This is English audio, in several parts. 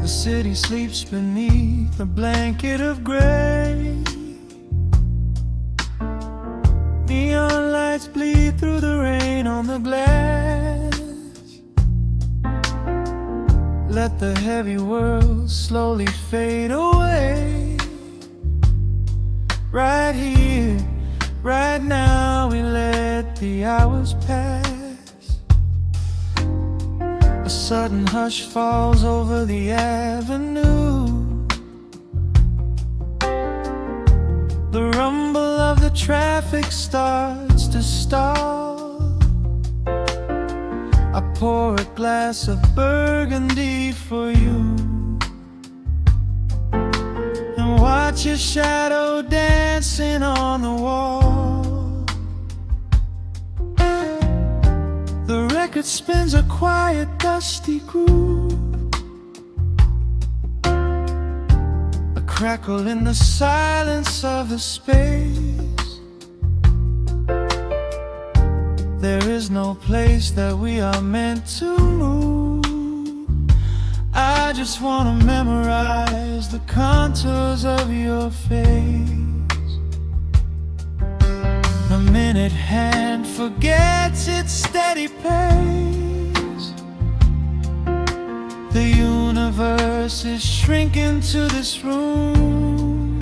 The city sleeps beneath a blanket of gray. Neon lights bleed through the rain on the glass. Let the heavy world slowly fade away. Right here, right now, we let the hours pass. A sudden hush falls over the avenue. The rumble of the traffic starts to stall. I pour a glass of burgundy for you and watch your shadow dancing on the wall. The record spins a quiet, dusty groove. Crackle in the silence of the space. There is no place that we are meant to move. I just wanna memorize the contours of your face. The minute hand forgets its steady pace. The universe is shrinking to this room.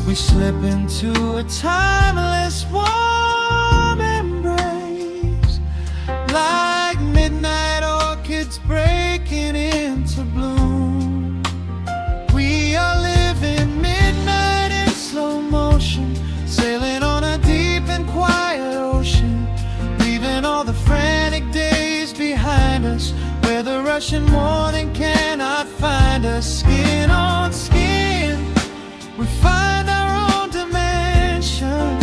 We slip into a timeless warm embrace, like midnight orchids breaking into bloom. We are living midnight in slow motion, sailing on a deep and quiet ocean, leaving all the frantic days behind us, where the rushing morning cannot find us. Skin on skin, we find our own dimension,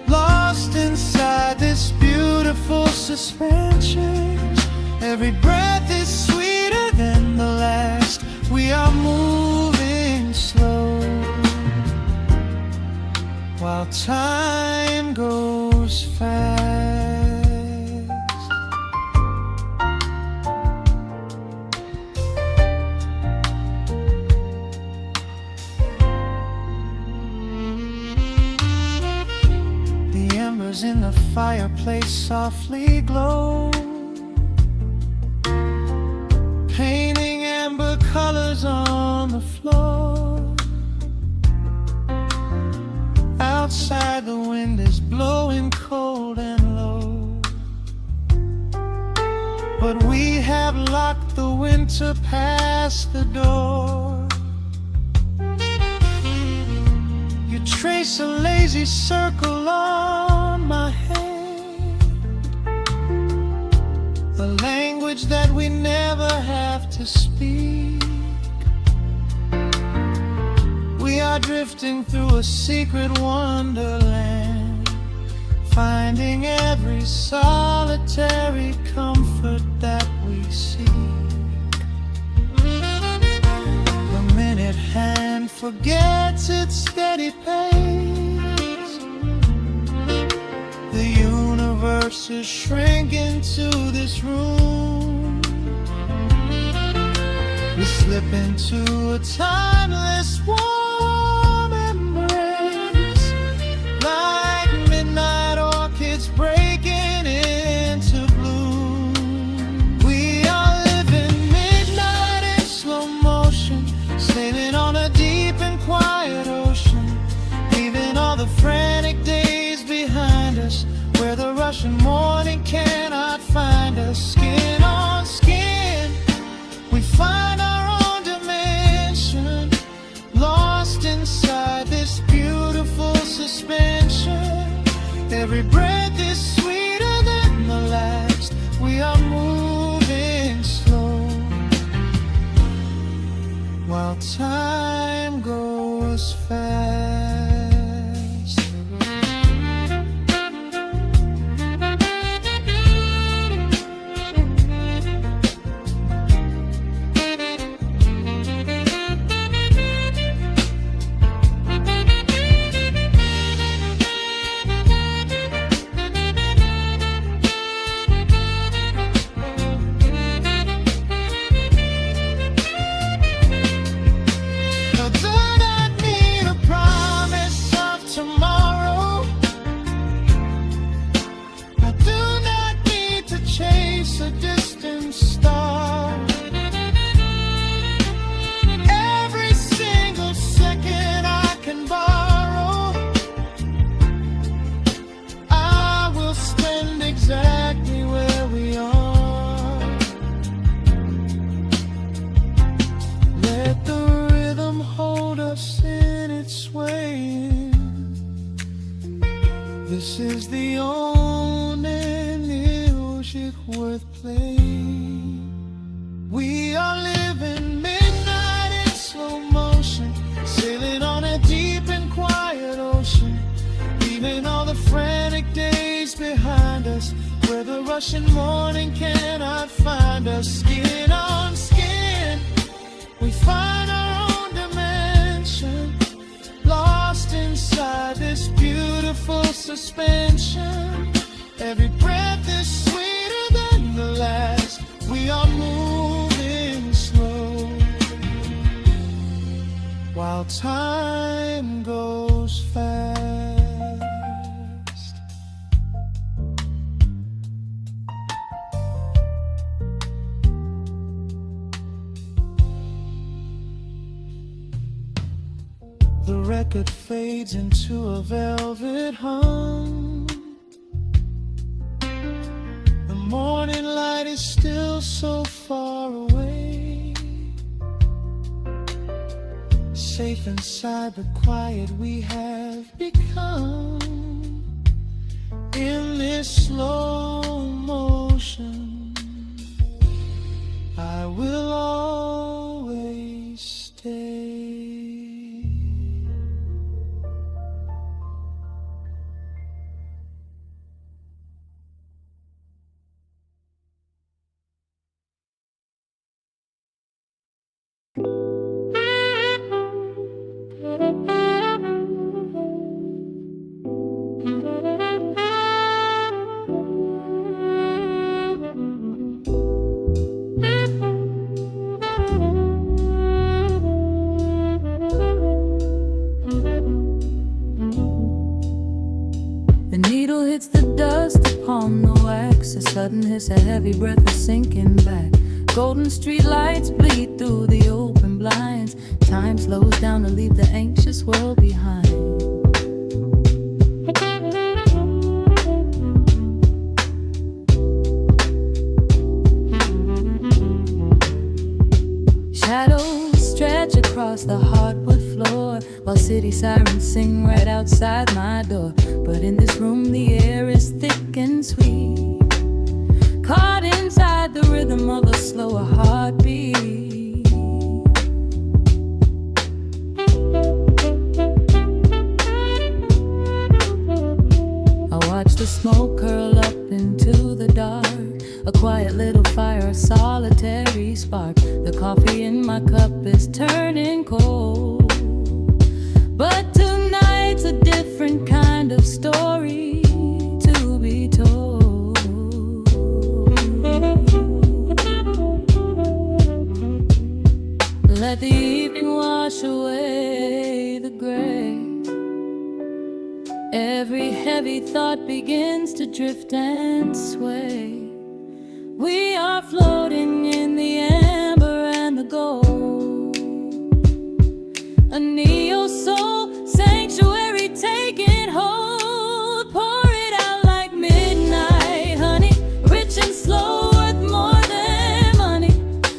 lost inside this beautiful suspension. Every breath is sweeter than the last. We are moving slow, while time goes fast. In the fireplace softly glow, painting amber colors on the floor. Outside the wind is blowing cold and low, but we have locked the winter past the door. You trace a lazy circle on my hand, a language that we never have to speak. We are drifting through a secret wonderland, finding every solitary comfort that we seek. The minute hand forgets its steady pace. The universe is shrinking to this room. We slip into a timeless warm embrace, like midnight orchids breaking into bloom. We are living midnight in slow motion, sailing on a deep and quiet ocean, leaving all the frantic days behind us, where the rushing morning cannot find us. Skin on skin, we find our own dimension, lost inside this beautiful suspension. Every breath is sweeter than the last. We are moving slow, while time goes fast. We are living midnight in slow motion, sailing on a deep and quiet ocean, leaving all the frantic days behind us, where the rushing morning cannot find us. Skin on skin, we find our own dimension, lost inside this beautiful suspension. Every breath is sweeter than the last. We are moving slow, while time goes fast. The record fades into a velvet hum. The morning light is still so far away, safe inside the quiet we have become. In this slow motion, I will always stay. The needle hits the dust upon the wax. A sudden hiss, a heavy breath is sinking back. Golden street lights bleed through the open blinds. Time slows down to leave the anxious world behind. Shadows stretch across the hardwood floor, while city sirens sing right outside my door. But in this room the air is thick and sweet, caught inside the rhythm of a slower heartbeat. I watch the smoke curl up into the dark, a quiet little fire, a solitary spark. The coffee in my cup is turning cold, but tonight's a different kind of story to be told. Let the evening wash away the gray. Every heavy thought begins to drift and sway. We are floating in the amber and the gold, a neo-soul sanctuary taking hold. Pour it out like midnight honey, rich and slow, worth more than money.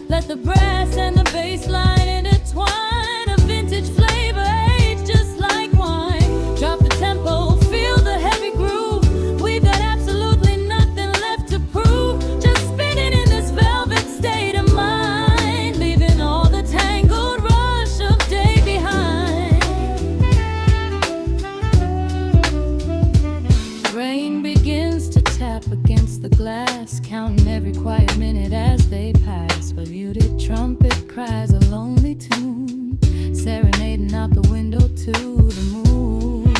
Let the brass and the bass line intertwine, a vintage flavor aged just like wine. Drop the tempo, feel the heavy groove. We've got absolutely nothing left to prove, just spinning in this velvet state of mind, leaving all the tangled rush of day behind. Rain begins to tap against the glass, counting every quiet minute as they pass. A muted trumpet cries a lonely tune, serenading out the window to the moon.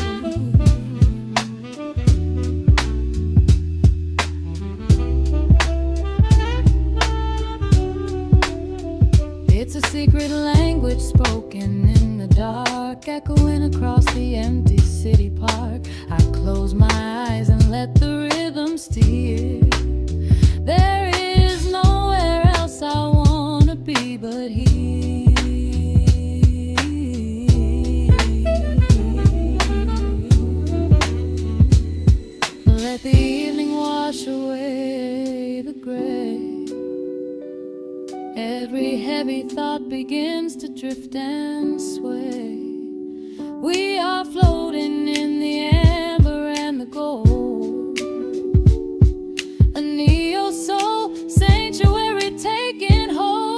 It's a secret language spoken in the dark, echoing across the empty city park. I close my eyes and let the rhythm steer. There is nowhere else I wanna be but here. Let the evening wash away the gray. Every heavy thought begins to drift and sway. We are floating in the amber and the gold, a neo-soul sanctuary taking hold.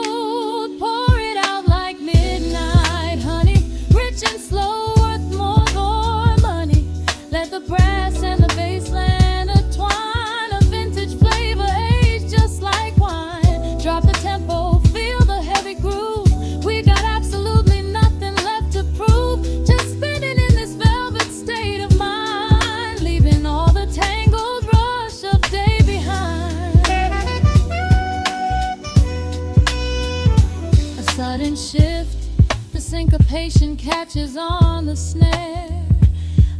the tempo, feel the heavy groove. We got absolutely nothing left to prove. Just spinning in this velvet state of mind, leaving all the tangled rush of day behind. A sudden shift, the syncopation catches on the snare.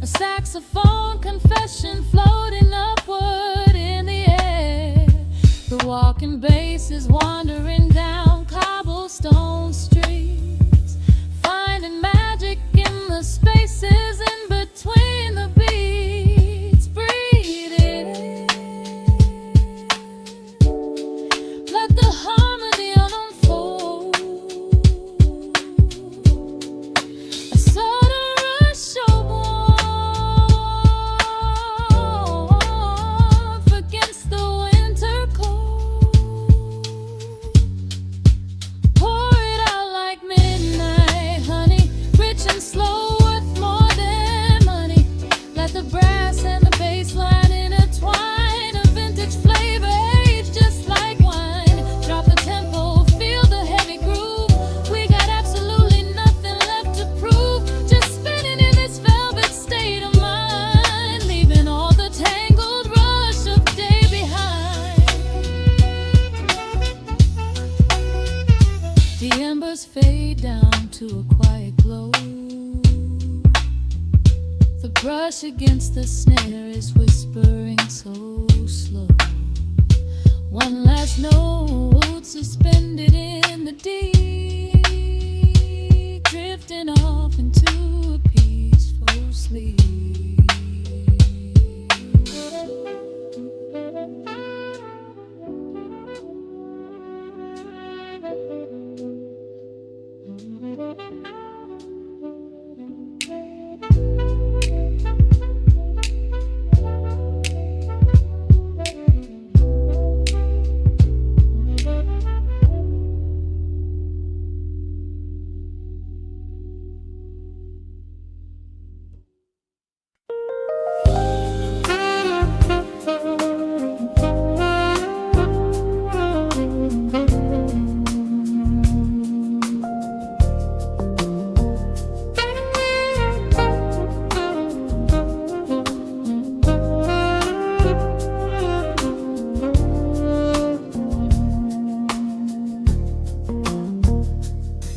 A saxophone confession floating upward in the air. The walking bass is wandering down cobblestone streets, finding magic in the spaces in between the beats. Breathe it in, let the harmony unfold. A sort of rush of warmth against the winter cold. Pour it out like midnight honey, rich and slow, worth more than money. Let the brass and the bass line intertwine, a vintage flavor aged just like wine. Drop the tempo, feel the heavy groove. We got absolutely nothing left to prove. Just spinning in this velvet state of mind, leaving all the tangled rush of day behind. The embers fade down to a quiet glow. The brush against the snare is whispering so slow. One last note suspended in the deep, drifting off into a peaceful sleep.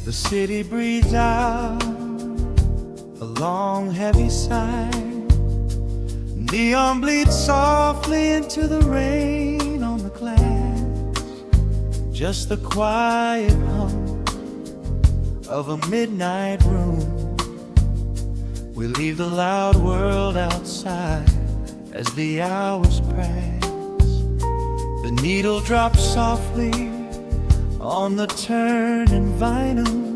The city breathes out a long heavy sigh. Neon bleeds softly into the rain on the glass. Just the quiet hum of a midnight room. We leave the loud world outside as the hours pass. The needle drops softly on the turning vinyl.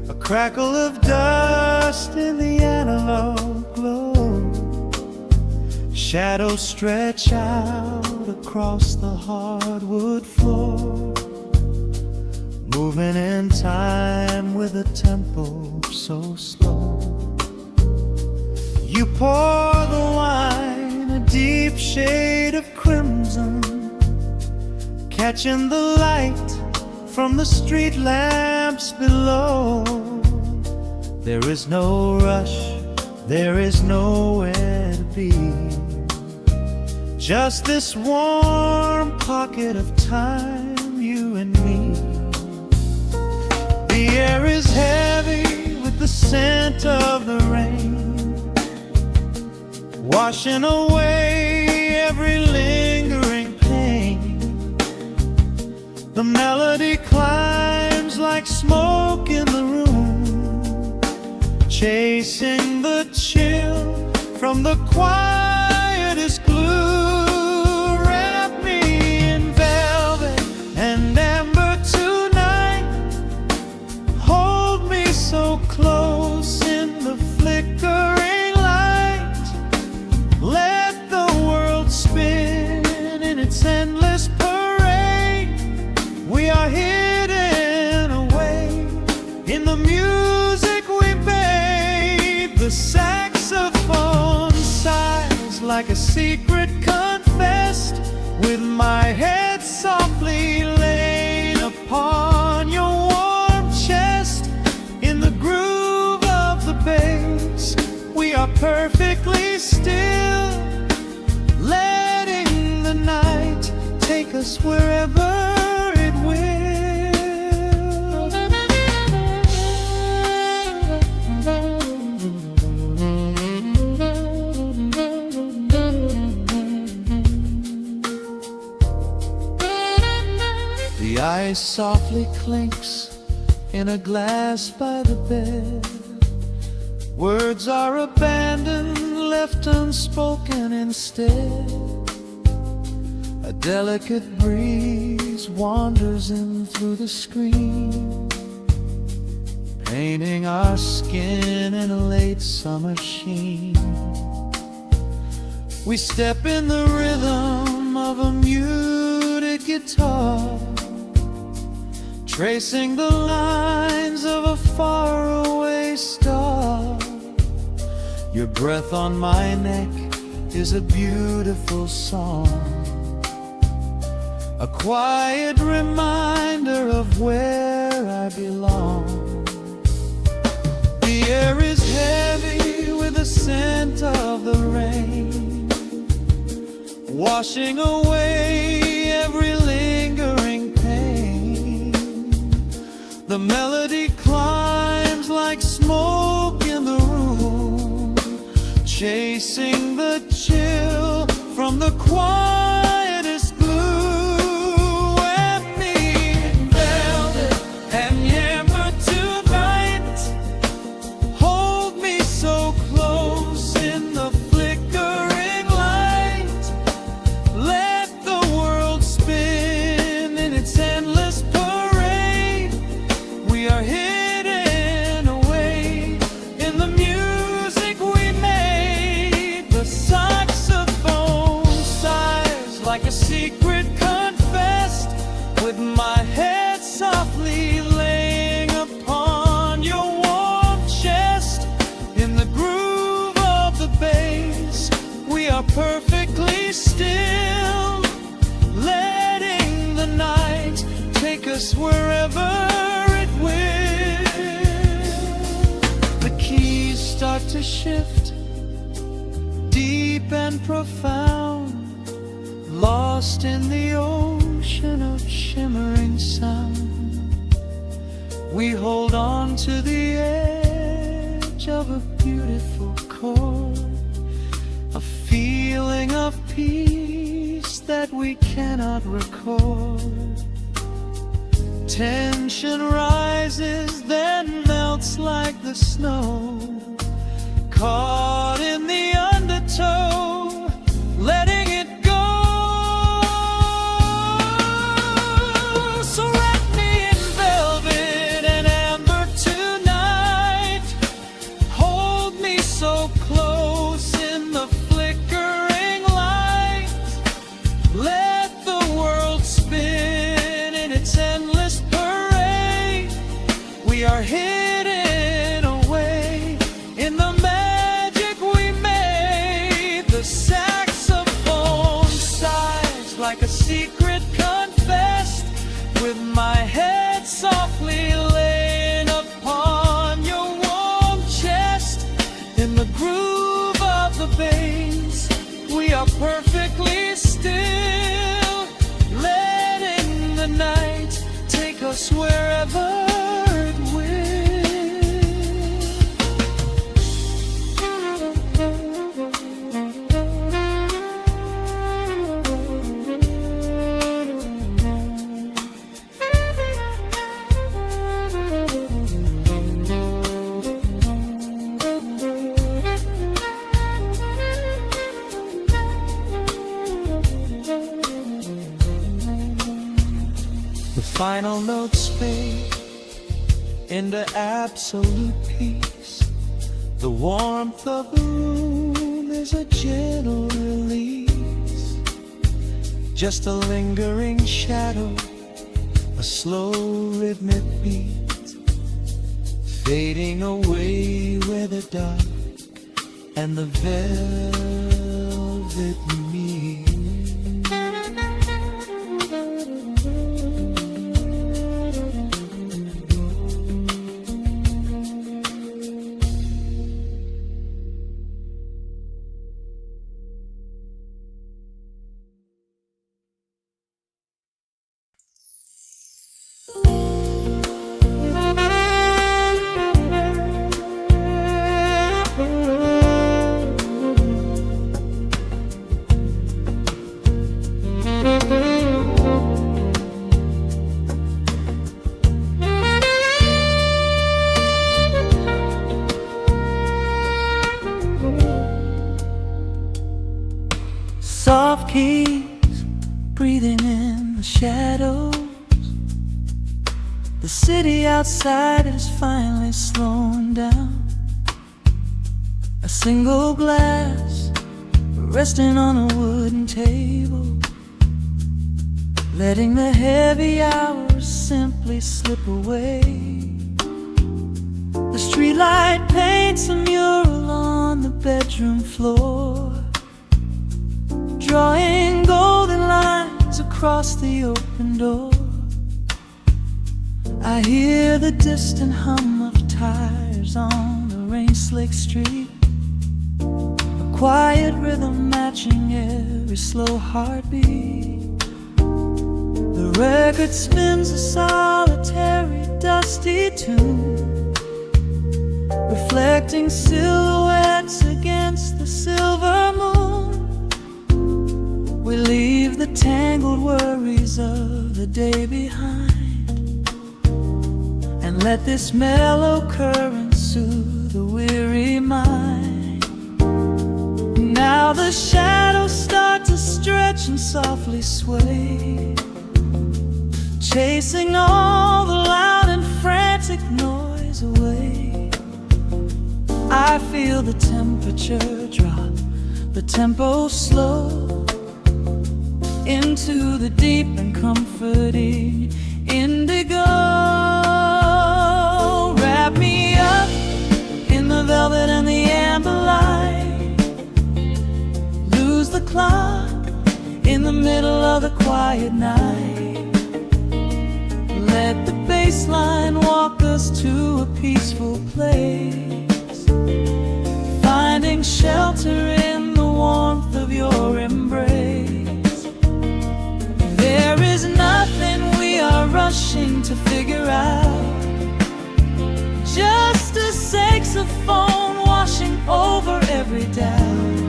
A crackle of dust in the analog glow. Shadows stretch out across the hardwood floor, moving in time with a tempo so slow. You pour the wine, a deep shade of crimson, catching the light from the street lamps below. There is no rush, there is nowhere to be. Just this warm pocket of time, you and me. The air is heavy with the scent of the rain, washing away every lingering pain. The melody climbs like smoke in the room, chasing the chill from the quietest glue. Wrap me in velvet and amber tonight. Hold me so close in the flickering light. Let the world spin in its endless parade. We are hidden away in the music we made. The saxophone sighs like a secret confessed, with my head softly laid us wherever it will. The ice softly clinks in a glass by the bed. Words are abandoned, left unspoken instead. A delicate breeze wanders in through the screen, painting our skin in a late summer sheen. We step in the rhythm of a muted guitar, tracing the lines of a faraway star. Your breath on my neck is a beautiful song, a quiet reminder of where I belong. The air is heavy with the scent of the rain, washing away every lingering pain. The melody climbs like smoke in the room, chasing the chill from the quietest blue. And me in velvet and amber tonight, hold me so close in the flickering light. Let the world spin in its endless parade. We are hidden away in the music we made. The saxophone sighs like a secret confessed, with my head softly laying upon your warm chest. In the groove of the bass, we are perfectly still, letting the night take us wherever it will. The keys start to shift, deep and profound, lost in the ocean of shimmering sound. We hold on to the edge of a beautiful chord, a feeling of peace that we cannot record. Tension rises, then melts like the snow, caught in the undertow, letting it go. So wrap me in velvet and amber tonight, hold me so close in the flickering light. Let the world spin in its endless parade. We are hidden away in the magic we made. The saxophone sighs like a secret confessed, with my head softly laying upon your warm chest. In the groove of the bass, we are perfectly still, letting the night take us wherever it will. The final notes fade into absolute peace. The warmth of the room is a gentle release, just a lingering shadow, a slow rhythmic beat, fading away where the dark and the velvet meet. The city outside is finally slowing down. A single glass resting on a wooden table, letting the heavy hours simply slip away. The streetlight paints a mural on the bedroom floor, drawing golden lines across the open door. I hear the distant hum of tires on the rain-slicked street, a quiet rhythm matching every slow heartbeat. The record spins a solitary, dusty tune, reflecting silhouettes against the silver moon. We leave the tangled worries of the day behind, and let this mellow current soothe the weary mind. Now the shadows start to stretch and softly sway, chasing all the loud and frantic noise away. I feel the temperature drop, the tempo slow, into the deep and comforting indigo. Wrap me up in the velvet and the amber light, lose the clock in the middle of the quiet night. Let the bassline walk us to a peaceful place, finding shelter in the warmth of your embrace. There is nothing we are rushing to figure out, just a saxophone washing over every doubt.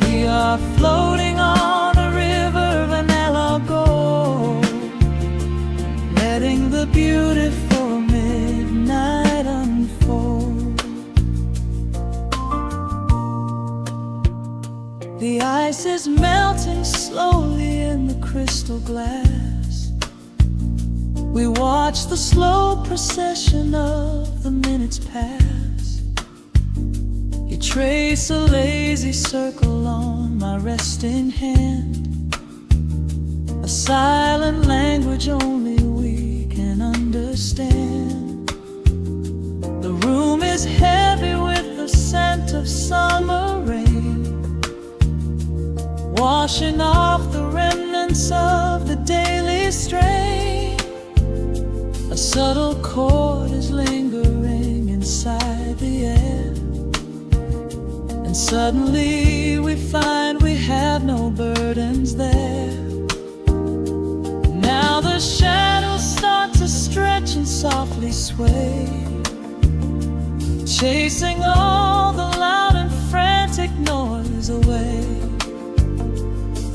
We are floating on a river, vanilla gold, letting the beautiful midnight unfold. The ice is melting slowly in the crystal glass. We watch the slow procession of the minutes pass. You trace a lazy circle on my resting hand, a silent language only we can understand. The room is heavy with the scent of summer rain, washing off the remnants of the daily strain. A subtle chord is lingering inside the air, and suddenly we find we have no burdens there. Now the shadows start to stretch and softly sway, chasing all the loud and frantic noise away.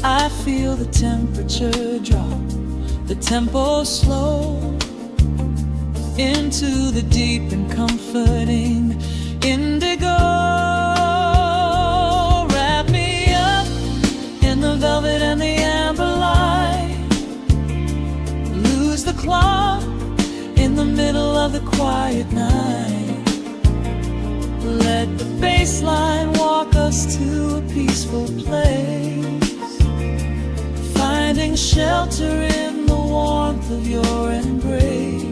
I feel the temperature drop, the tempo slow, into the deep and comforting indigo. Wrap me up in the velvet and the amber light, lose the clock in the middle of the quiet night. Let the bassline walk us to a peaceful place, finding shelter in the warmth of your embrace.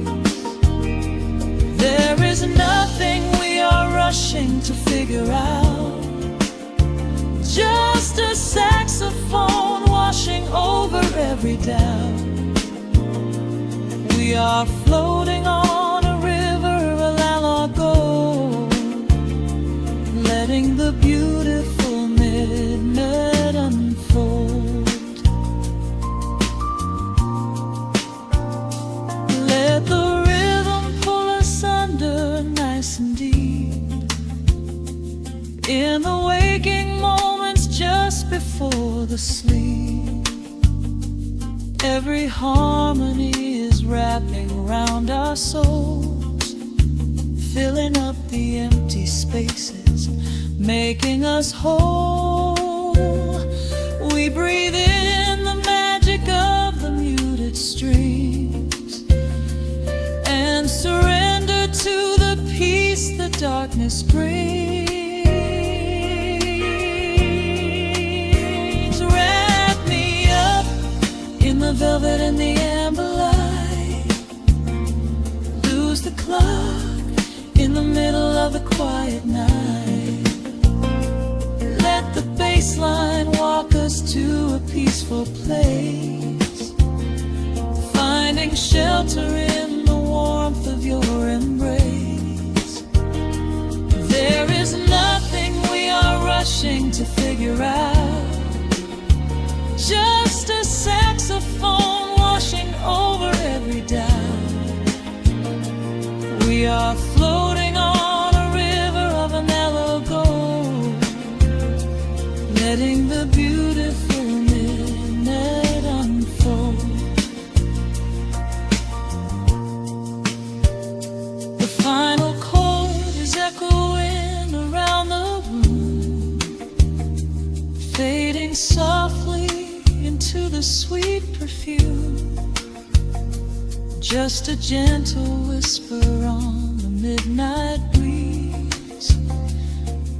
There is nothing we are rushing to figure out, just a saxophone washing over every doubt. We are floating on a river, a la gold, letting the beautiful midnight unfold. Let the nice and deep in the waking moments just before the sleep. Every harmony is wrapping around our souls, filling up the empty spaces, making us whole. We breathe in the magic of the muted strings, darkness brings. Wrap me up in the velvet and the amber light. Lose the clock in the middle of the quiet night. Let the bassline walk us to a peaceful place, finding shelter in the warmth of your embrace. There is nothing we are rushing to figure out, just a saxophone washing over every doubt. We are floating on a river of a mellow gold, letting the beautiful midnight unfold. The final chord is echoing around the room, fading softly into the sweet perfume. Just a gentle whisper on the midnight breeze,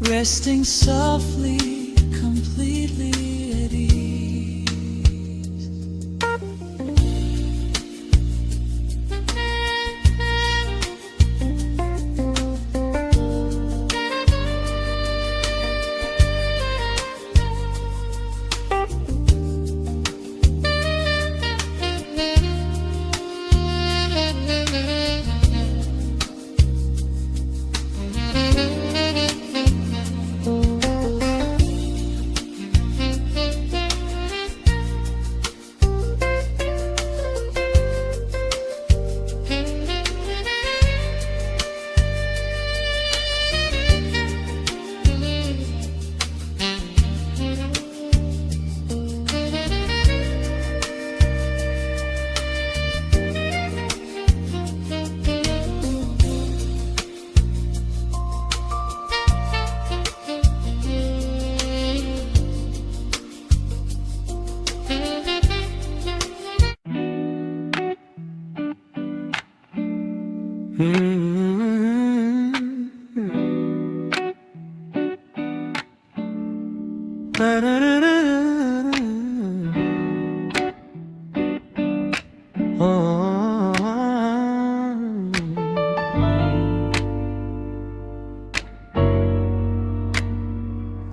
resting softly, completely at ease.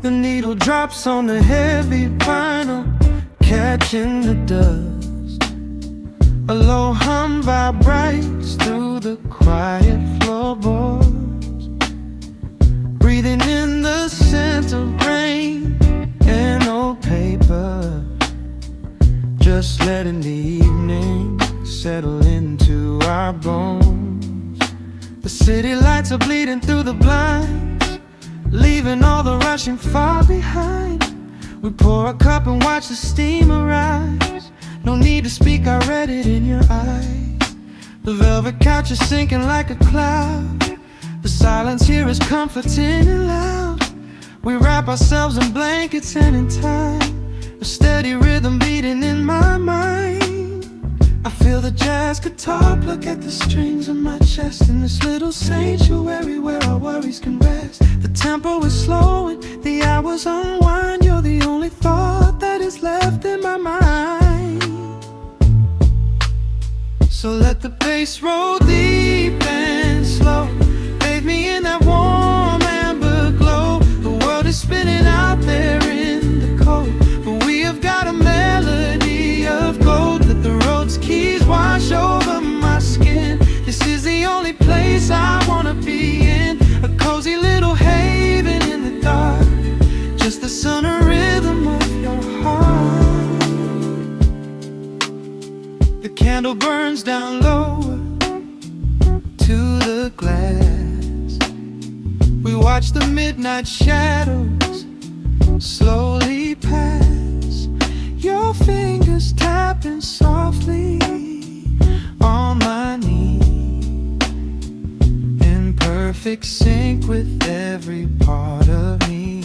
The needle drops on the heavy vinyl, catching the dust. A low hum vibrates through the quiet floorboards, breathing in the scent of rain and old paper, just letting the evening settle into our bones. The city lights are bleeding through the blinds, leaving all the rushing far behind. We pour a cup and watch the steam arise. No need to speak, I read it in your eyes. The velvet couch is sinking like a cloud. The silence here is comforting and loud. We wrap ourselves in blankets and in time, a steady rhythm beating in my mind. I feel the jazz guitar pluck at the strings of my chest, in this little sanctuary where our worries can rest. The tempo is slowing, the hours unwind. You're the only thought that is left in my mind. So let the bass roll deep and slow, bathe me in that warm amber glow. The world is spinning out there in the cold, but we have got a melody of gold. Let the road's keys wash over my skin. This is the only place I wanna be in, a cozy little haven in the dark, just the sun and rhythm of your heart. The candle burns down lower to the glass. We watch the midnight shadows slowly pass. Your fingers tapping softly on my knee, in perfect sync with every part of me.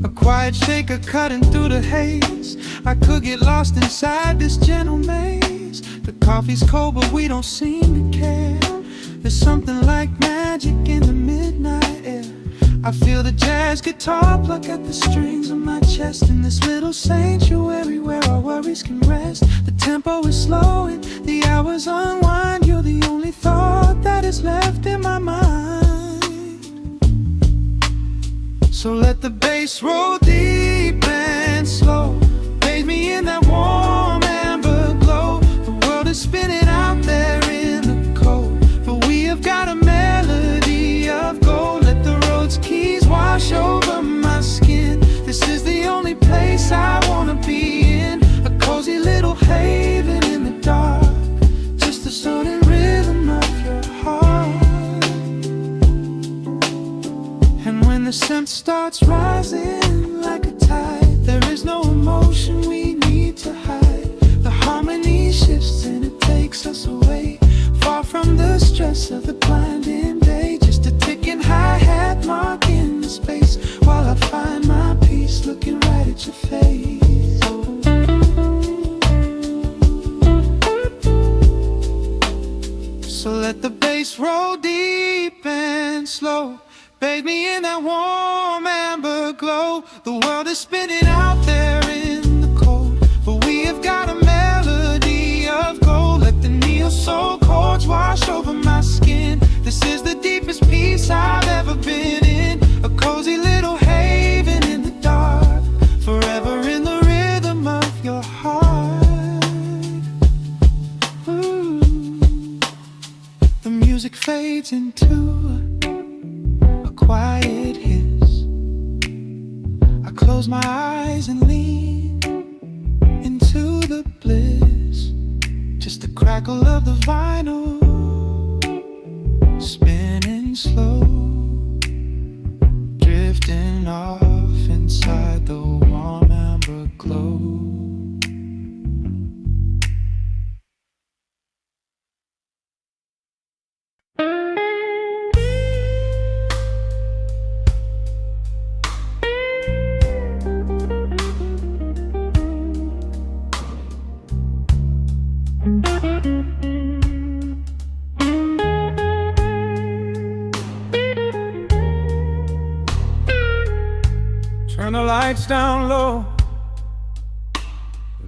A quiet shaker cutting through the haze. I could get lost inside this gentle maze. The coffee's cold but we don't seem to care. There's something like magic in the midnight air. I feel the jazz guitar pluck at the strings of my chest in this little sanctuary where our worries can rest. The tempo is slow and the hours unwind. You're the only thought that is left in my mind. So let the bass roll deep and slow. Bathe me in that warm amber glow. The world is spinning out there in the cold, but we have got a melody of gold. Let the road's keys wash over my skin. This is the only place I wanna be in. A cozy little haven in the dark, just the sound and rhythm of your heart. And when the scent starts rising like a tide, there is no emotion we need to hide. The harmony shifts and it takes us away, far from the stress of the blinding day. Just a ticking hi-hat marking the space, while I find my peace looking right at your face. So let the bass roll deep and slow. Bathe me in that warm amber glow. The world is spinning out there in the cold, but we have got a melody of gold. Let the neo-soul chords wash over my skin. This is the deepest peace I've ever been in. A cozy little haven in the dark, forever in the rhythm of your heart. Ooh. The music fades into a quiet hiss. I close my eyes and lean into the bliss. Just the crackle of the vinyl spinning slow, drifting off inside the warm amber glow. Turn the lights down low,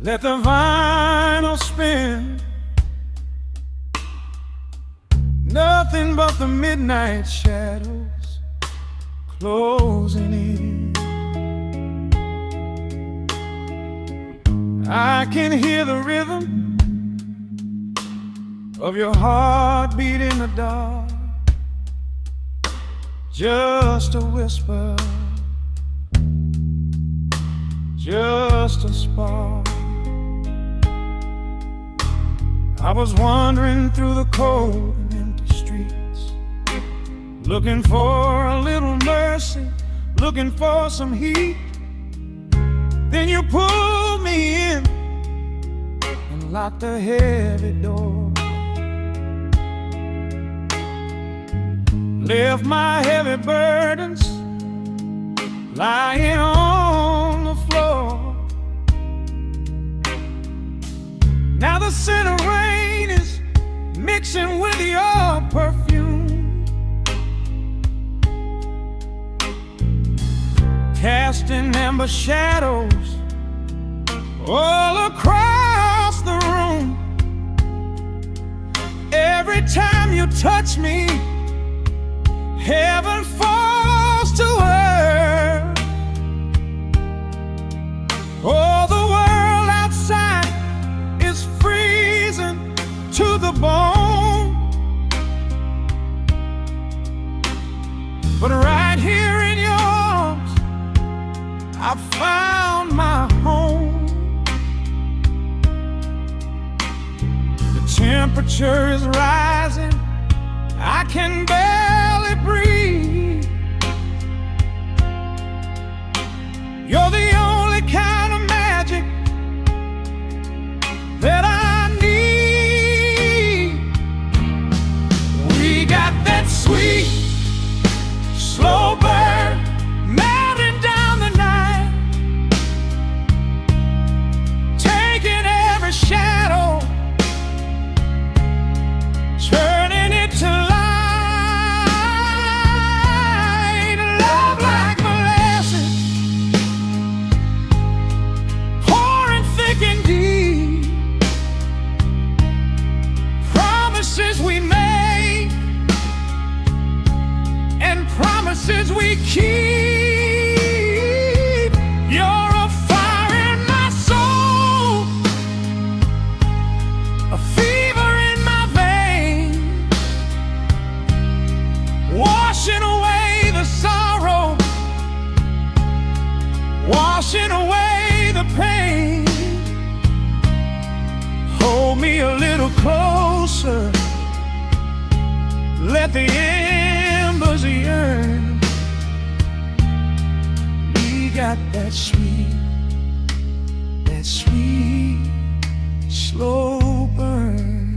let the vinyl spin. Nothing but the midnight shadows closing in. I can hear the rhythm of your heartbeat in the dark, just a whisper, just a spark. I was wandering through the cold and empty streets, looking for a little mercy, looking for some heat. Then you pulled me in and locked the heavy door, left my heavy burdens lying on the floor. Now the scent of rain is mixing with your perfume, casting amber shadows all across the room. Every time you touch me, heaven falls to earth. Oh, the world outside is freezing to the bone, but right here in your arms I found my home. The temperature is rising, I can barely breathe. You're the only kind of magic that I need. We got that sweet, slow burn melting down the night, taking every shadow, turning it to light. promises we make and promises we keep. You're a fire in my soul, a fever in my veins, washing away the sorrow, washing away the pain. Hold me a little closer, let the embers yearn. We got that sweet, slow burn.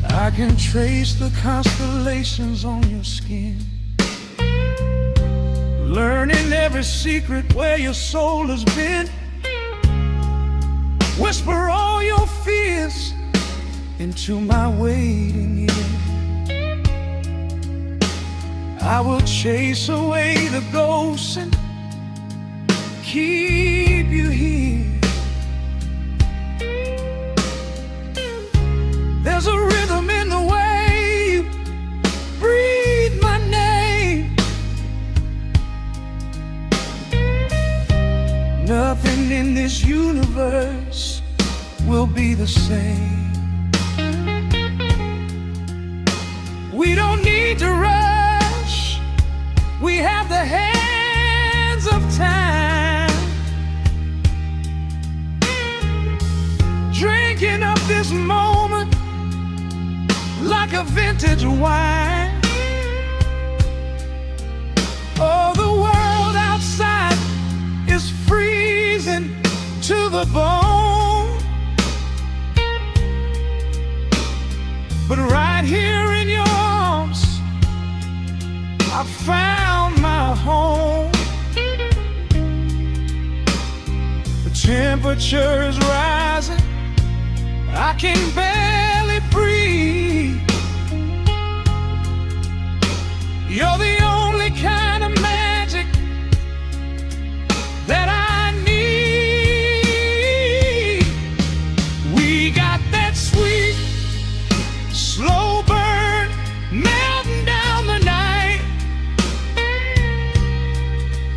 I can trace the constellations on your skin, learning every secret where your soul has been. Whisper all your fears into my waiting ear. I will chase away the ghosts and keep you here. There's a rhythm in the way you breathe my name. Nothing in this universe will be the same. We don't need to rush, we have the hands of time, drinking up this moment like a vintage wine. Oh, the world outside is freezing to the bone, but right here in your arms I found my home. The temperature is rising, I can barely breathe. You're the only kind of magic that I need. We got that sweet, slow burn melting down the night,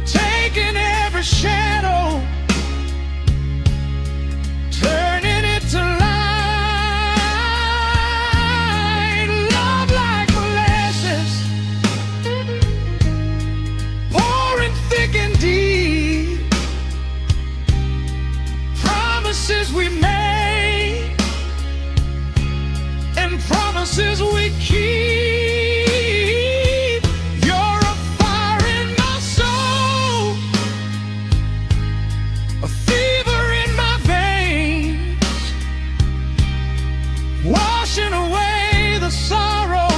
taking every shadow, turning it to light. Love like molasses, pouring thick and deep. Promises we made and promises we keep. You're a fire in my soul, a fever in my veins, washing away the sorrow,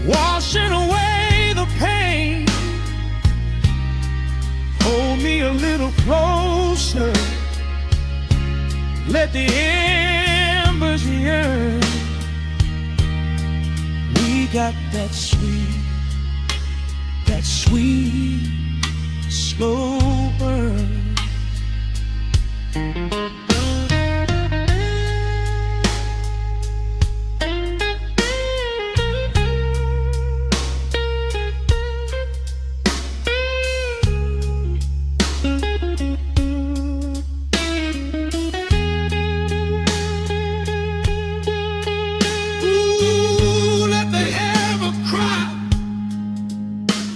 washing away the pain. Hold me a little closer, let the embers yearn. We got that sweet, slow burn.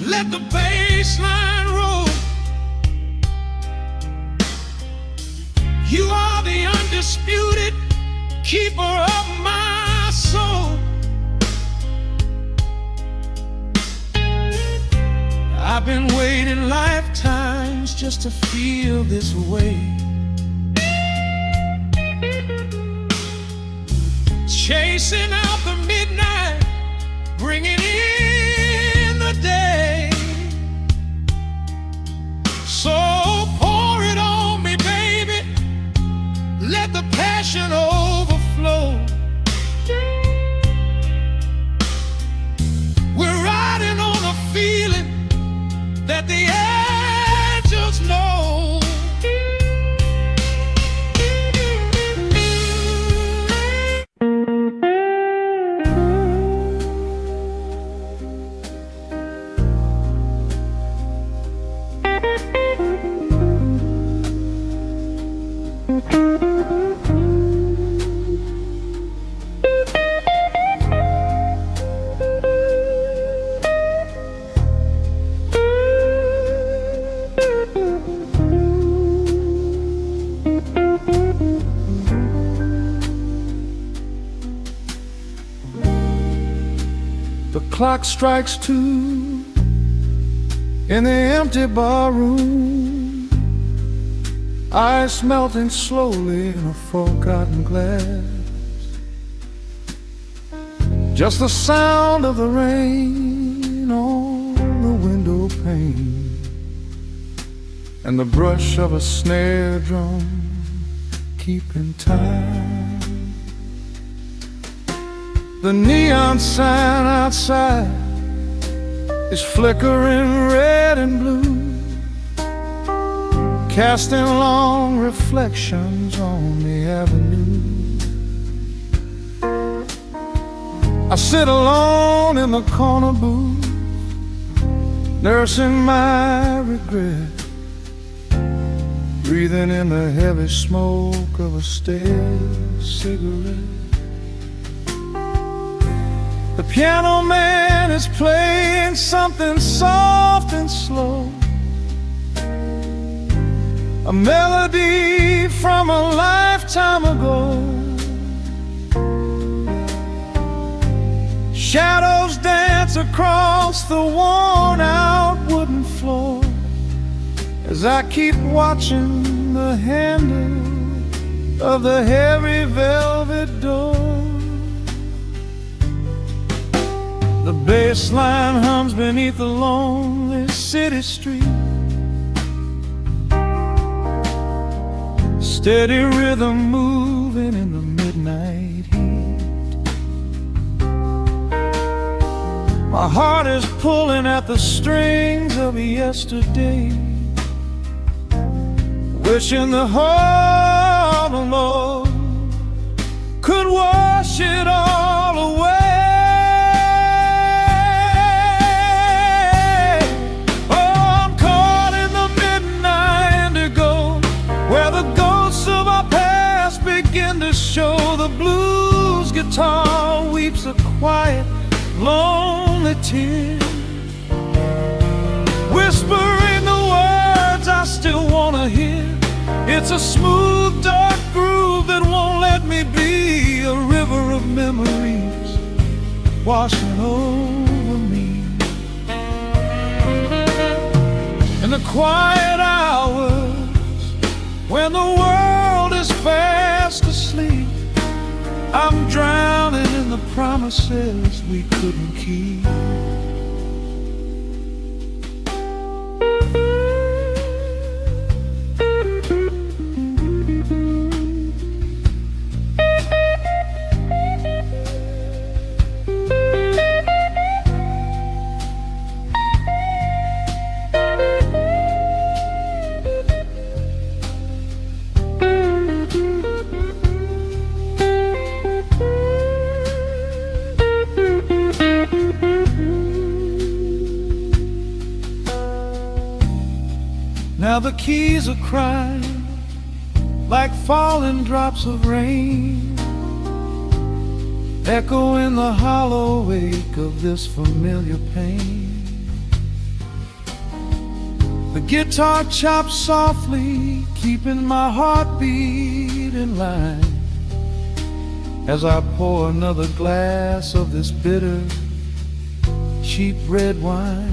Let the bassline roll. You are the undisputed keeper of my soul. I've been waiting lifetimes just to feel this way, chasing out the midnight, bringing in the day. So pour it on me, baby, let the passion overflow. We're riding on a feeling that the angels know. clock strikes 2 in the empty bar room, ice melting slowly in a forgotten glass. Just the sound of the rain on the window pane and the brush of a snare drum keeping time. The neon sign outside is flickering red and blue, casting long reflections on the avenue. I sit alone in the corner booth, nursing my regret, breathing in the heavy smoke of a stale cigarette. The piano man is playing something soft and slow, a melody from a lifetime ago. Shadows dance across the worn-out wooden floor as I keep watching the handle of the heavy velvet door. The bass line hums beneath the lonely city street, steady rhythm moving in the midnight heat. My heart is pulling at the strings of yesterday, wishing the heart alone could wash it all away. Show the blues guitar weeps a quiet, lonely tear, whispering the words I still wanna hear. It's a smooth, dark groove that won't let me be, a river of memories washing over me. In the quiet hours when the world is fast asleep, I'm drowning in the promises we couldn't keep. Now the keys are crying like falling drops of rain, echo in the hollow wake of this familiar pain. The guitar chops softly, keeping my heartbeat in line as I pour another glass of this bitter, cheap red wine.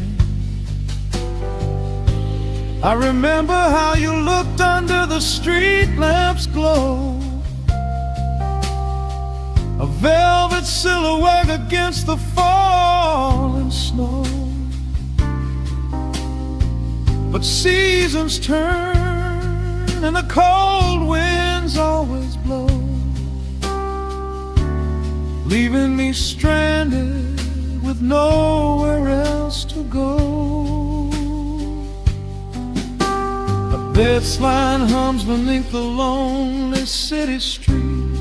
I remember how you looked under the street lamp's glow, a velvet silhouette against the falling snow. But seasons turn and the cold winds always blow, leaving me stranded with nowhere else to go. This line hums beneath the lonely city street,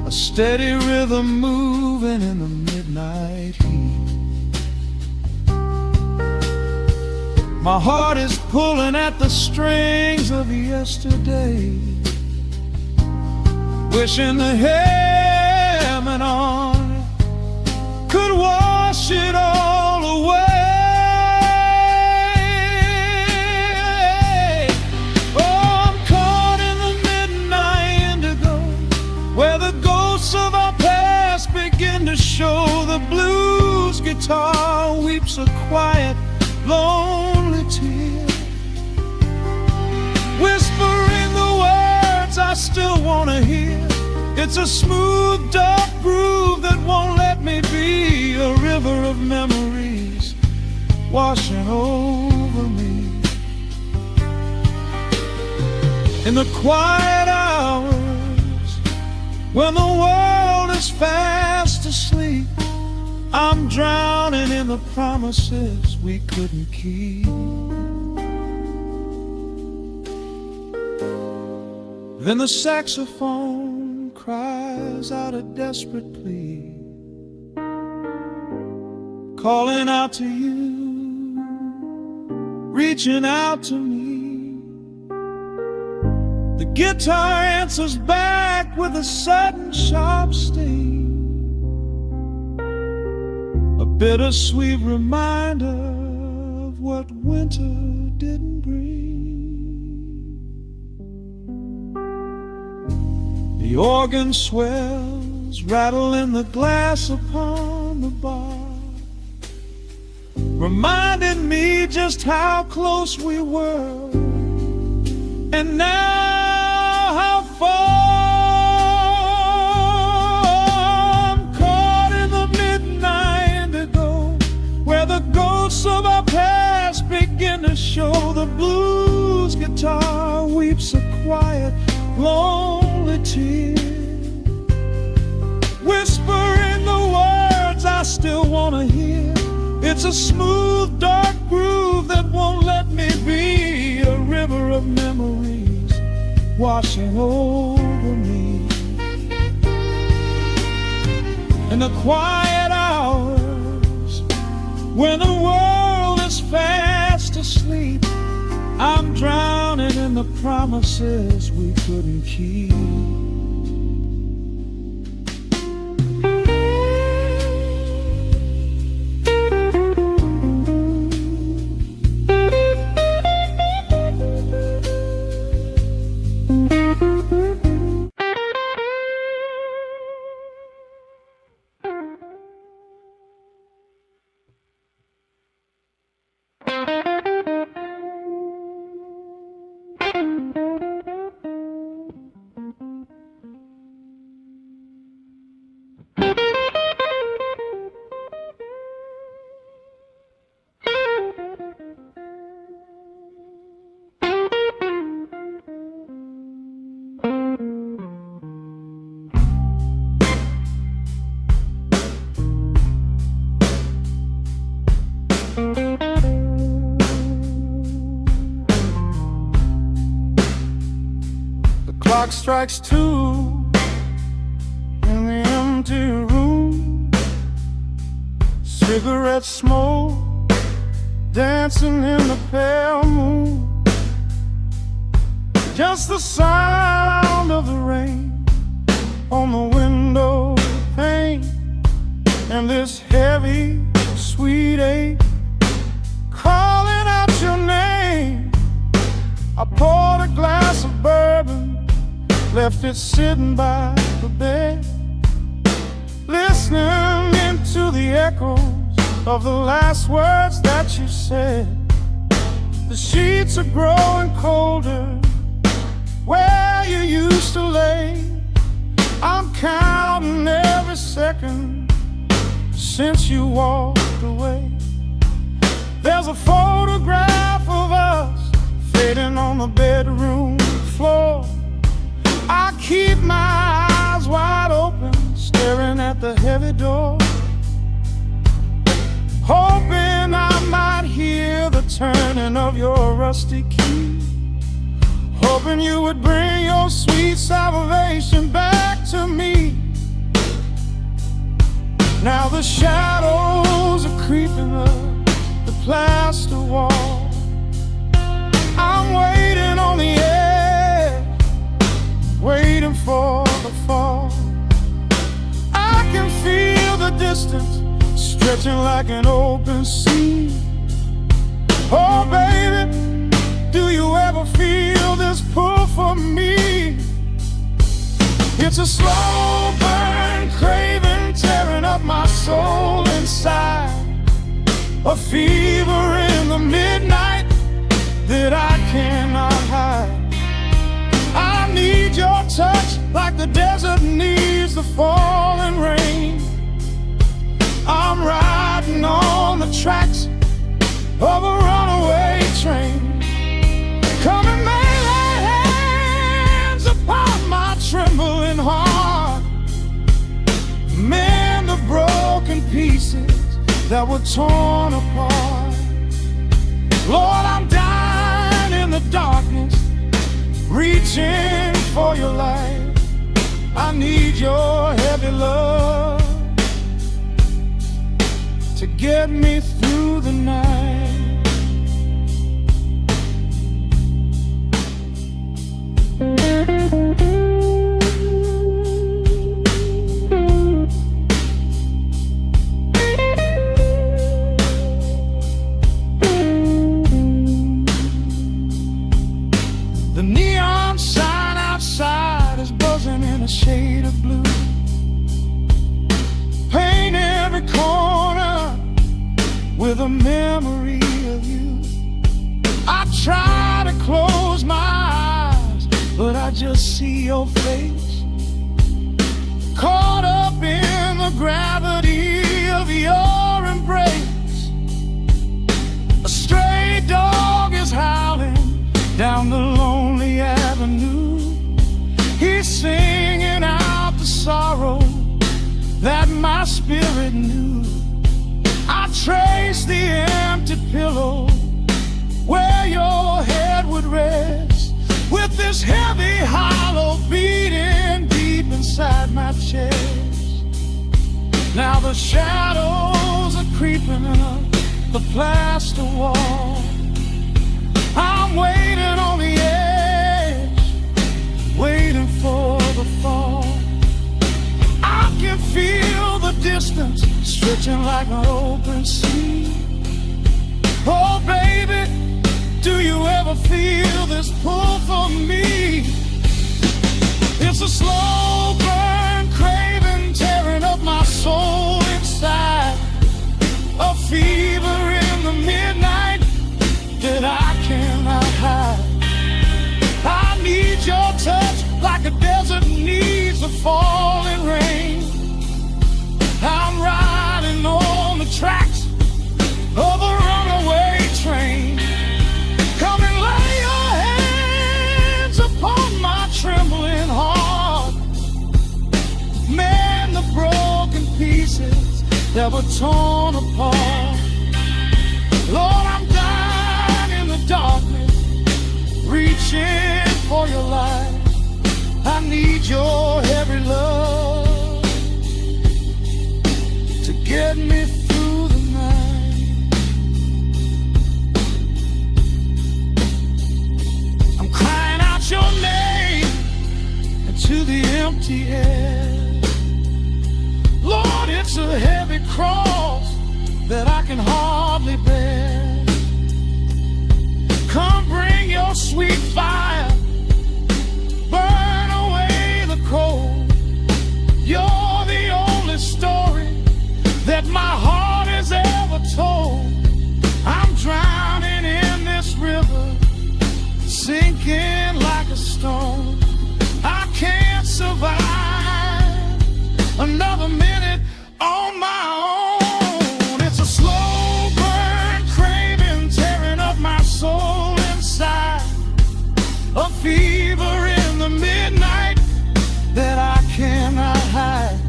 a steady rhythm moving in the midnight heat. My heart is pulling at the strings of yesterday, wishing the hem and on could wash it all away. Of our past begin It's a smooth, dark groove that won't let me be. A river of memories washing over me. In the quiet hours, when the world is fast asleep, I'm drowning in the promises we couldn't keep. Then the saxophone cries out a desperate plea, calling out to you, reaching out to me. The guitar answers back with a sudden sharp sting, a bittersweet reminder of what winter didn't bring. The organ swells, rattling the glass upon the bar, reminding me just how close we were, and now how far. I'm caught in the midnight indigo, where the ghosts of our past begin to show. The blues guitar weeps a quiet, lonely tear, whispering the words I still want to hear. It's a smooth, dark groove that won't let me be. A river of memories washing over me. In the quiet hours, when the world is fast asleep, I'm drowning in the promises we couldn't keep. Clock strikes 2 in the empty room. Cigarette smoke dancing in the pale moon. Just the sound of the rain on the window pane, and this heavy, sweet ache calling out your name. I poured a glass of bourbon, left it sitting by the bed, listening into the echoes of the last words that you said. The sheets are growing colder where you used to lay. I'm counting every second since you walked away. There's a photograph of us fading on the bedroom floor. I keep my eyes wide open, staring at the heavy door, hoping I might hear the turning of your rusty key, hoping you would bring your sweet salvation back to me. Now the shadows are creeping up the plaster wall. I'm waiting on the edge, waiting for the fall. I can feel the distance stretching like an open sea. Oh baby, do you ever feel this pull for me? It's a slow burn craving tearing up my soul inside, a fever in the midnight that I cannot hide. I need your touch like like the desert needs the falling rain. I'm riding on the tracks of a runaway train. Come and lay hands upon my trembling heart. Mend the broken pieces that were torn apart. Lord, I'm dying in the darkness, reaching for your light. I need your heavy love to get me through the night. The neon sign outside is buzzing in a shade of blue. Paint every corner with a memory of you. I try to close my eyes, but I just see your face, caught up in the gravity of your embrace. A stray dog is howling down the lonely avenue. He's singing out the sorrow that my spirit knew. I trace the empty pillow where your head would rest, with this heavy hollow beating deep inside my chest. Now the shadows are creeping up the plaster wall. I'm waiting on the edge, waiting for the fall. I can feel the distance stretching like an open sea. Oh baby, do you ever feel this pull for me? It's a slow burn craving tearing up my soul inside, a fever in the midnight that I cannot hide. I need your touch like a desert needs the falling rain. I'm riding on the tracks of a runaway train. Come and lay your hands upon my trembling heart. Mend the broken pieces that were torn apart. Lord, I'm dying in the darkness, reaching for your light. I need your heavy love to get me through the night. I'm crying out your name into the empty air. Lord, it's a heavy cross that I can hardly bear. Come bring your sweet fire, burn away the cold. You're the only story that my heart has ever told. I'm drowning in this river, sinking like a stone. I can't survive another minute on my own. It's a slow burn craving tearing up my soul inside, a fever in the midnight that I cannot hide.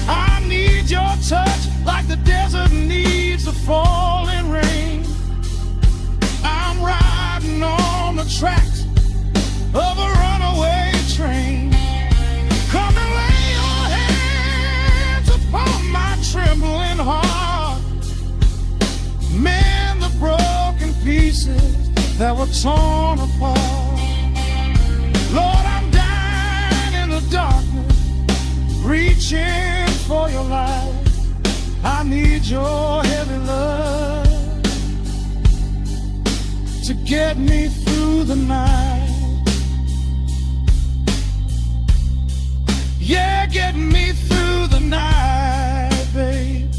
I need your touch like the desert needs the falling rain. I'm riding on the tracks of a runaway train. Come and lay your hands upon my trembling heart. Mend the broken pieces that were torn apart. Lord, I'm dying in the darkness, reaching for your light. I need your heavy love to get me through the night. Yeah, get me through the night, babe.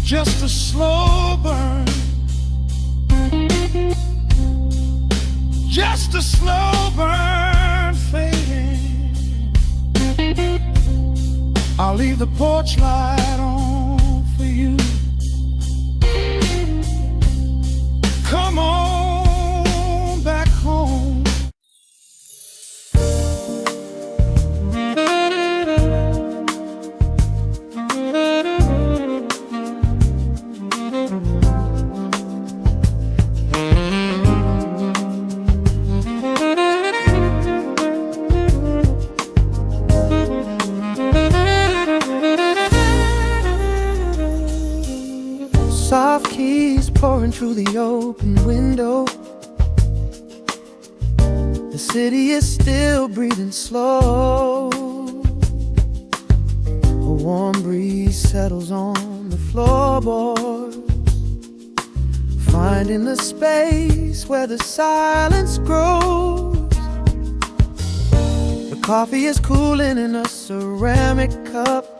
Just a slow burn a slow burn fading. I'll leave the porch light on for you. Come on back home. Soft keys pouring through the open window. The city is still breathing slow. A warm breeze settles on the floorboards, finding the space where the silence grows. The coffee is cooling in a ceramic cup.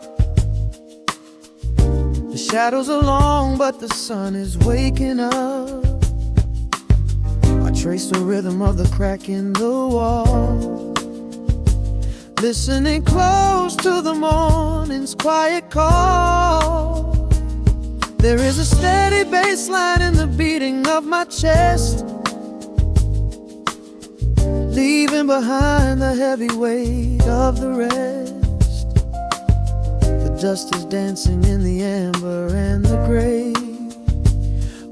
The shadows are long, but the sun is waking up. I trace the rhythm of the crack in the wall, listening close to the morning's quiet call. There is a steady bassline in the beating of my chest, leaving behind the heavy weight of the rest. Dust is dancing in the amber and the gray,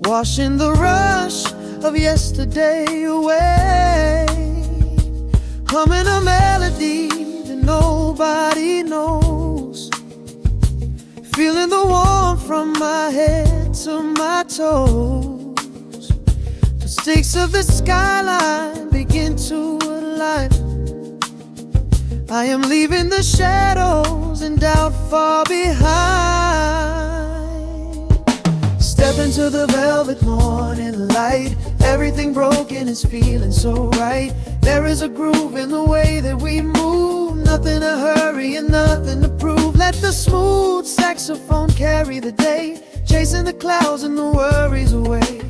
washing the rush of yesterday away. Humming a melody that nobody knows, feeling the warmth from my head to my toes. The stakes of the skyline begin to align. I am leaving the shadows and doubt far behind. Step into the velvet morning light. Everything broken is feeling so right. There is a groove in the way that we move. Nothing to hurry and nothing to prove. Let the smooth saxophone carry the day, chasing the clouds and the worries away.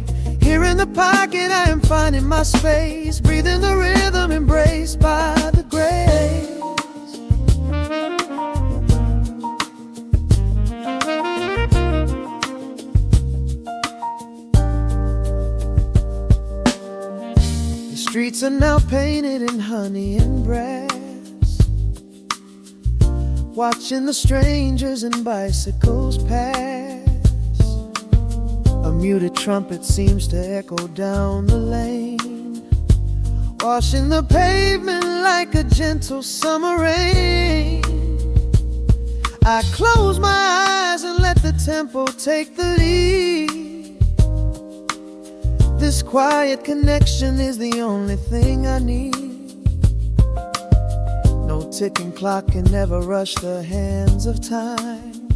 Here in the pocket I am finding my space, breathing the rhythm embraced by the grace. Streets are now painted in honey and brass, watching the strangers and bicycles pass. A muted trumpet seems to echo down the lane, washing the pavement like a gentle summer rain. I close my eyes and let the tempo take the lead. This quiet connection is the only thing I need. No ticking clock can never rush the hands of time.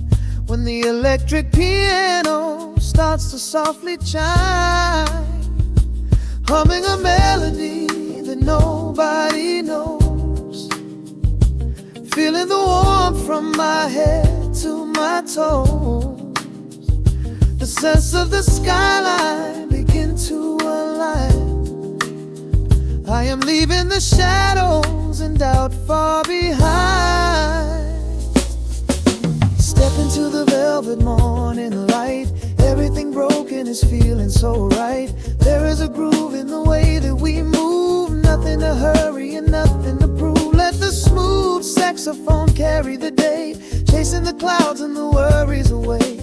When the electric piano starts to softly chime, humming a melody that nobody knows, feeling the warmth from my head to my toes. The sense of the skyline begin to align. I am leaving the shadows and doubt far behind. Step into the velvet morning light. Everything broken is feeling so right. There is a groove in the way that we move. Nothing to hurry and nothing to prove. Let the smooth saxophone carry the day, chasing the clouds and the worries away.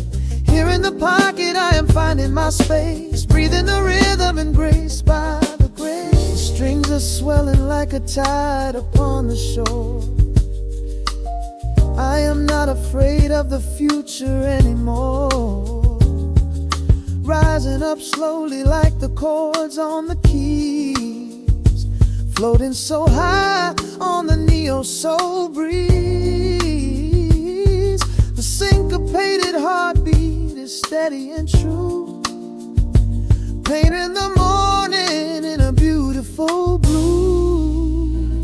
Here in the pocket I am finding my space, breathing the rhythm and grace by the grace. Strings are swelling like a tide upon the shore. I am not afraid of the future anymore. Rising up slowly like the chords on the keys, floating so high on the neo-soul breeze. The syncopated heartbeat is steady and true, painting the morning in a beautiful blue.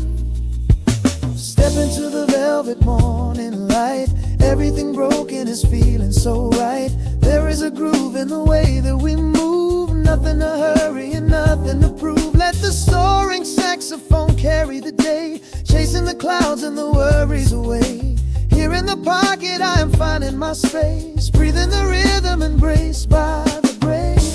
Step into the velvet morning light. Everything broken is feeling so right. There is a groove in the way that we move. Nothing to hurry and nothing to prove. Let the soaring sax saxophone carry the day, chasing the clouds and the worries away. Here in the pocket I am finding my space, breathing the rhythm, embraced by the grace.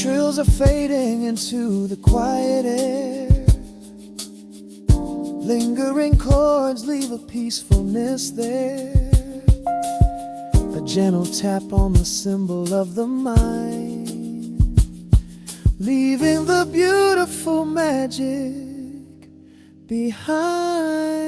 Trills are fading into the quiet air. Lingering chords leave a peacefulness there. A gentle tap on the cymbal of the mind, leaving the beautiful magic behind.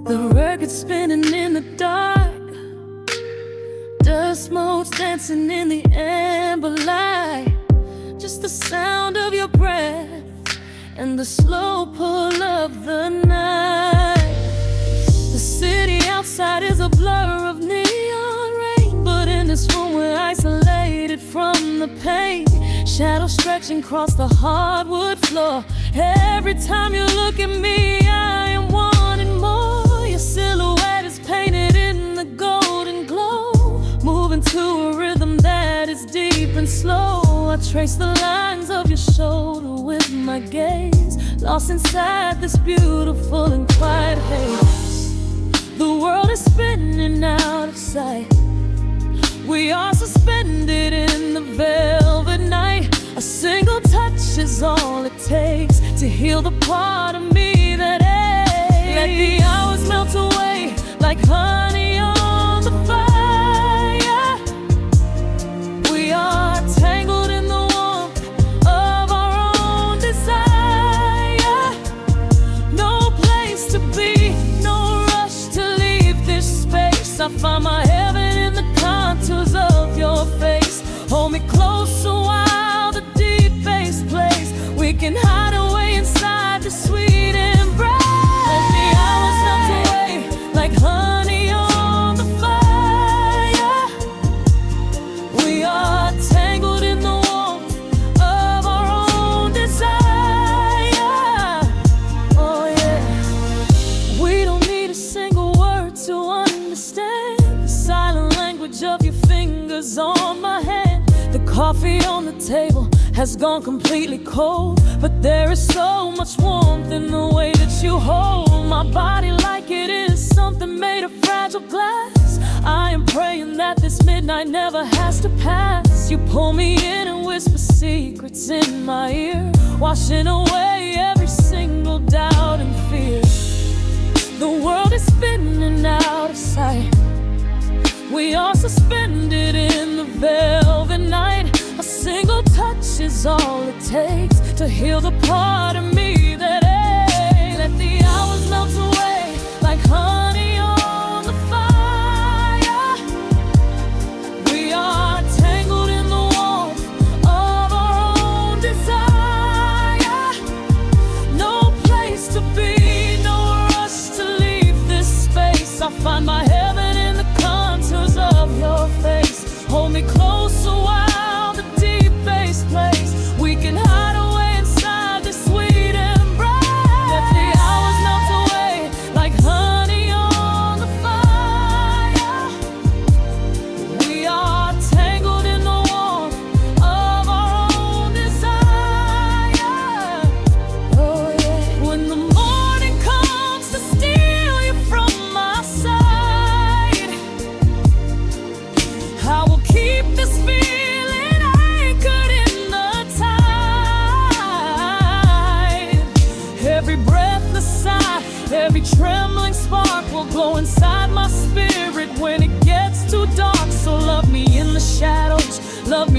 The record spinning in the dark, dust motes dancing in the amber light. Just the sound of your breath and the slow pull of the night. The city outside is a blur of neon rain, but in this room we're isolated from the pain. Shadows stretching across the hardwood floor. Every time you look at me, I am wanting more. Your silhouette is painted in the golden glow, moving to a rhythm that is deep and slow. I trace the lines of your shoulder with my gaze, lost inside this beautiful and quiet haze. The world is spinning out of sight. We are suspended in the velvet night. A single touch is all it takes to heal the part of me that aches. Let the hours melt away like honey on the fire. We are tangled in the warmth of our own desire. No place to be, no rush to leave this space. I find my heaven in the contours of your face. Hold me closer while the deep bass plays. We can hide away inside the sweet embrace. Let the hours melt away like honey on the fire. We are tangled in the warmth of our own desire. Oh yeah. We don't need a single word to understand the silent language of your fingers on my hand. The coffee on the table has gone completely cold, but there is so much warmth in the way that you hold my body like it is something made of fragile glass. I am praying that this midnight never has to pass. You pull me in and whisper secrets in my ear, washing away every single doubt and fear. The world is spinning out of sight. We are suspended in the velvet night. A single touch is all it takes to heal the part of me that aches. Let the hours melt away like honey on the fire. We are tangled in the warmth of our own desire. No place to be, no rush to leave this space. I find my heaven in the contours of your face. Hold me closer while the deep bass plays. We can hide away inside this sweet embrace. Let the hours melt away like honey on the fire. We are tangled in the warmth of our own desire. Oh yeah. When the morning comes to steal you from my side, I will keep this feeling anchored in the tide. Every breathless sigh, every trembling spark will glow inside my spirit when it gets too dark. So love me in the shadows, love me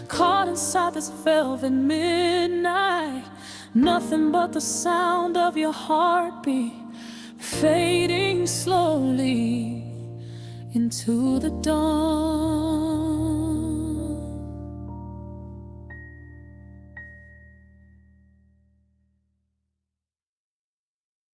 caught inside this velvet midnight. Nothing but the sound of your heartbeat fading slowly into the dawn.